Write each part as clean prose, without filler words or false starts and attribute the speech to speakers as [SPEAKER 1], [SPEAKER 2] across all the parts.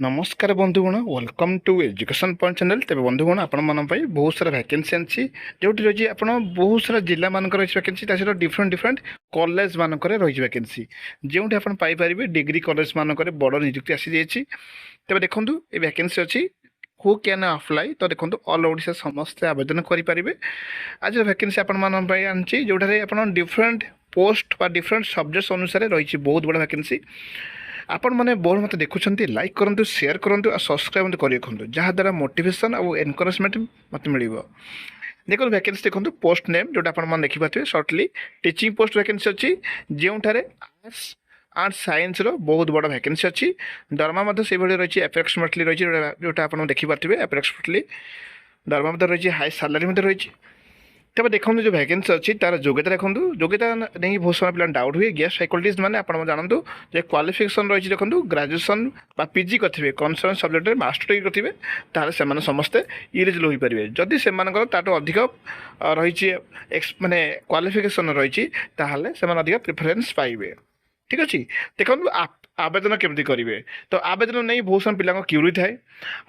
[SPEAKER 1] नमस्कार बंधुगण welcome to education point channel. तेज बंधुगण आपण बहुत सारा वैकेंसी अच्छी जो रही आप बहुत सारा जिला मानक रही वैकेंसी सहित डिफरेंट डिफरेंट कॉलेज मानक रही वैकेंसी जो आपरे डिग्री कॉलेज मानक बड़ नियुक्ति आसी जाइए। तेज देखूँ ये वैकेंसी अच्छी हु कैन अप्लाई तो देखो ऑल ओडिशा समस्ते आवेदन करेंगे। आज वैकेंसी आनी जोटार आप डिफरेंट पोस्ट बा डिफरेंट सब्जेक्ट अनुसार रही बहुत बड़ा वैकेंसी। आपण मैंने बहुत मत देखुं लाइक करूँ शेयर करूँ और सब्सक्राइब मत कर रखुँ जहाँद्वारा मोटिवेशन और एनकरेजमेंट मत मिल। देखो वैकेंसी देखो पोस्ट नेम जोटा आप देखिपे सर्टली टीचिंग पोस्ट वैकेंसी अच्छी जो आर्ट्स आर्ट साइंस बहुत बड़ा वैकेंसी अच्छी। दरमा से रही एप्रोक्सीमेटली रही जोटा आप देखिपे एप्रोक्सीमेटली दरमा रही हाई सालारी रही। तब देखो जो वैकेंसी अच्छी तार योग्यता देखो योग्यता नहीं बहुत समय पिला डाउट हुए गेस्ट फैकल्टीज मैंने आप जानतु जो क्वालिफिकेशन रही देखो ग्रेजुएशन बा पीजी करेंगे कनसर्न सब्जेक्ट मास्टर डिग्री करेंगे ताहले से समस्ते इलिजिबल हो पारे। जदि से अधिक रही माने क्वालिफिकेशन रही ताहले से अधिक प्रिफरेन्स पाइबे। ठीक अच्छे देखो आवेदन केमती करेंगे तो आवेदन नहीं बहुत सारा पिला क्यूरी थाए।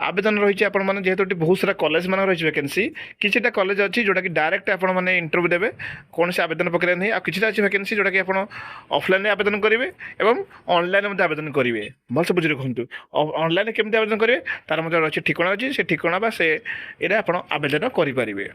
[SPEAKER 1] आवेदन रही आपने जेहेतु बहुत सारा कॉलेज मान रही वैकेंसी किसी कॉलेज अच्छी जोटा कि डायरेक्ट आपने इंटरव्यू देवे कौन से आवेदन प्रक्रिया नहीं किसी अच्छी वैकेंसी जोटा कि आप ऑफलाइन आवेदन करेंगे और ऑनलाइन आवेदन करेंगे। भलसे बुझी रखुँ ऑनलाइन केमती आवेदन करेंगे तार अच्छी ठिकाना अच्छी से ठिकाना बा से आप आवेदन करेंगे।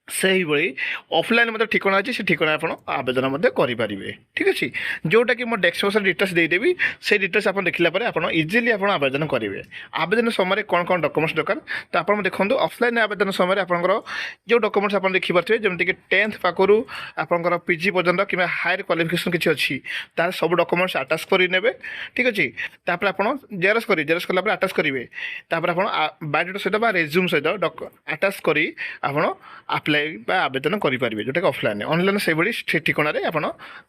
[SPEAKER 1] से ही भाई ऑफलाइन मतलब ठिकाना अच्छी से ठिकाना आप आवेदन करेंगे। ठीक अच्छे जोटा कि मैं डेस्क्रिप्शन डिटेल्स देदेवी से डिटेल्स आप देखला आप इजिली आप आवेदन करेंगे। आवेदन समय कौन कौन डॉक्यूमेंट्स दरकार तो आप देखो ऑफलाइन आवेदन समय आपंकर जो डॉक्यूमेंट्स आप देखिपे जमीक 10th पाखु आपंकर पीजी पर्यटन कि हायर क्वालिफिकेशन किसी अच्छी तार सब डॉक्यूमेंट्स अटैच करेंगे। ठीक अच्छे तापर आप जेरक्स कला अटैच करेंगे तापर आप बायोडाटा सहित रेज्यूम सहित अटैच कर आप आवेदन करेंगे जोटा कि ऑफलाइन ऑनलाइन से भाई ठिकाना आप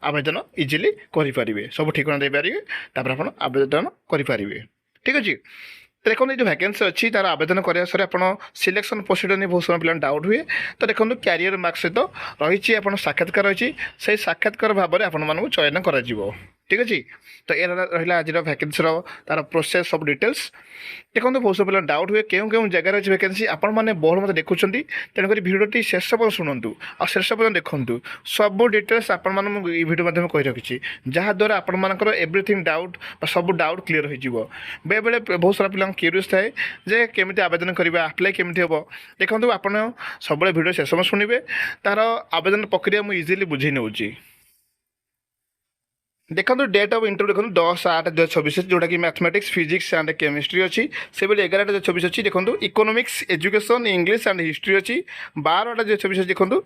[SPEAKER 1] आवेदन इजिली करेंगे सब ठिकाना देपारे तापर आप आवेदन करेंगे। ठीक अच्छे देखो ये जो वैकेंसी अच्छी तार आवेदन करने सर आप सिलेक्शन प्रोसीजर नहीं बहुत समय पिला डाउट हुए तो देखो क्यारियर मार्क सहित रही आप साक्षात्कार रही से साक्षात्कार भाव में आपको चयन कर। ठीक अच्छे तो ये रहा आज वैकेंसी तार प्रोसेस सब डिटेल्स देखो बहुत सब पिला डाउट हुए क्यों क्यों जगह अच्छी वैकेंसी आपण मैंने बहुत मत देखुं तेणुक भिडियोटी शेष पर्यटन शुणु और शेष पर्यटन देखूँ सब डिटेल्स आपड़ी माध्यम कही रखी जहाँद्वारा आपर एवरीथिंग डाउट सब डाउट क्लीयर हो बेले बेले बहुत सारा पिला क्यूरीयस थाए जे केमी आवेदन करेंगे आप्लाय केमी हम देखो आप सब भिडियो शेष समय शुणे तार आवेदन प्रक्रिया मुझे इजिली बुझे नौ। देखो डेट ऑफ इंटरव्यू देखो 10/8/2024 जोटा कि मैथमेटिक्स फिजिक्स एंड केमिस्ट्री अच्छी से 11/8/2024 अच्छी देखो economics education English and history अच्छी 12/8/2024 देखो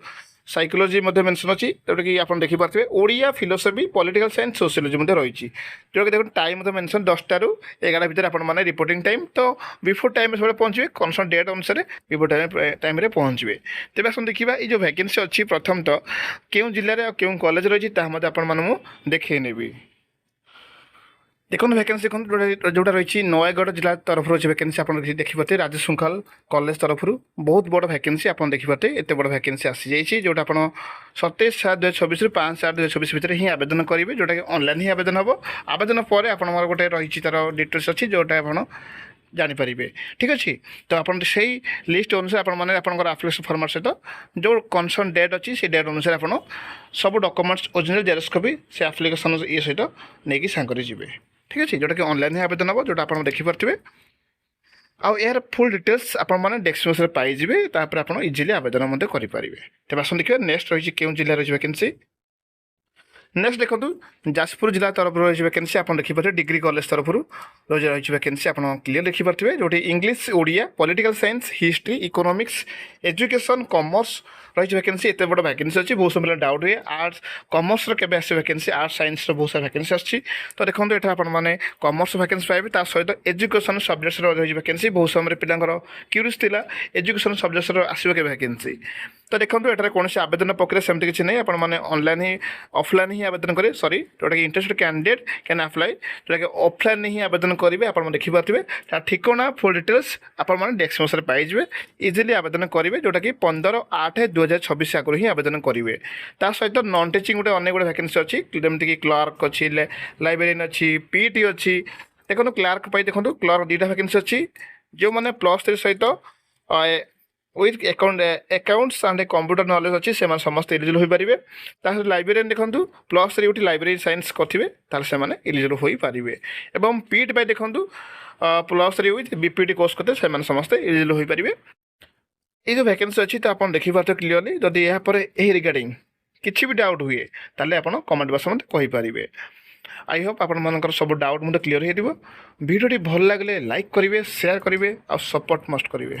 [SPEAKER 1] साइकोलॉजी मेंशन अच्छी जोटा कि आप देखिपे Odia philosophy political science sociology रही जोटा कि देखो टाइम मेंशन 10टा ରୁ 11 भितर आपने रिपोर्टिंग टाइम तो बिफोर टाइम सब पहुँचे कनसर्न डेट अनुसार बिफोर टाइम पहुँचे। तेज आस देखा ये जो वैकेंसी अच्छी प्रथम तो क्यों जिले और क्यों कॉलेज रही आपको देखे नेबी। देखो वैकेंसी देखो जोटा रही नयगढ़ जिला तरफ रही वैकेंसी आप देखिपे राज्य श्रृंखल कॉलेज तरफ बहुत बड़ वैकेंसी आप देखिपे एत बड़ वैकेंसी आसी जाइए जोटा आप 27/7/2024 5/8/2024 भितर ही आवेदन करेंगे जोटा कि ऑनलाइन ही आवेदन हम आवेदन पर आप गोटे रही तार डिटेल्स अच्छी जोटा आप जानीपारे। ठीक अच्छे तो आप लिस्ट अनुसार आपंकर आप्लिकेशन फॉर्मेट सहित जो कनसर्न डेट अच्छी से डेट अनुसार आप सब डॉक्यूमेंट्स ओरिजिनल जेरक्स कॉपी से आप्लिकेशन ये सहित नहीं सांगे जी। ठीक अच्छे जोटा कि ऑनलाइन ही आवेदन हम जोटा आप देखिपे आउ यार फुल डिटेल्स आपने डेस्क्रिप्शन पाइबे तापर आप इजिली आवेदन करेंगे। तेज आस देखिए नेक्स्ट रही क्यों जिले रही वैकेंसी नेक्स्ट देखो जाजपुर जिला तरफ रही वैकेंसी आप देखिपे डिग्री कॉलेज तरफ रही वैकेंसी आप क्लीयर देखिपे जो English Odia political science history economics education commerce रही वैकेंसी एत बड़ वैकेंसी अच्छी बहुत सब डाउट हुए आर्ट्स कॉमर्स के आस वैकेंसी आर्ट्स साइंस बहुत सारा वैकेंसी अच्छी तो देखो ये आपने कॉमर्स वैकेंसी पाइबे ता सहित एजुकेशन सब्जेक्ट्स रही वैकेंसी बहुत समय पिलांकर क्यूरीयस थिला एजुकेशन सब्जेक्ट्स आसो के वैकेंसी तो देखो ये कौन से आवेदन प्रक्रिया सेमती किसी नहीं आपने ऑनलाइन ही ऑफलाइन ही आवेदन करेंगे सॉरी जोटा कि इंटरेस्टेड कैंडिडेट कैन अप्लाई जोटा कि ऑफलाइन ही आवेदन करेंगे आप देखिपे ठिकाना फुल डिटेल्स आपने डेस्क्रिप्शन पाइबे इजिली आवेदन करेंगे जोटा कि 15/8/2026 आगुरी ही आवेदन करेंगे। ता सहित नॉन टीचिंग गोटे अनेक गुड़े वैकेंसी अच्छी जमीक क्लर्क अच्छी लाइब्रेरियन अच्छी पीटी अच्छी देखो क्लार्क देखो क्लार्क दुटा वैकेंसी अच्छी जो मैंने +3 सहित with accounts and computer knowledge अच्छी से समस्त एलिजिबल हो पारे। लाइब्रेरियन देखो +3 गोटे लाइब्रेरी साइंस करेंगे से एलिजिबल हो पारे। और पीट देखो +3 विथ बीपीटी कोर्स करते से समस्त एलिजिबल हो पारे। ये जो वैकेंसी अच्छी तो आप देखिए क्लीयरली जदि यहाँ रिगार्डिंग किसी भी डाउट हुए ताले आप कमेंट बॉक्स में कहींपारे। आई होप आप सब डाउट मुझे क्लीयर हो भिडियो भल लगे लाइक करेंगे, शेयर करेंगे और सपोर्ट मस्ट करेंगे।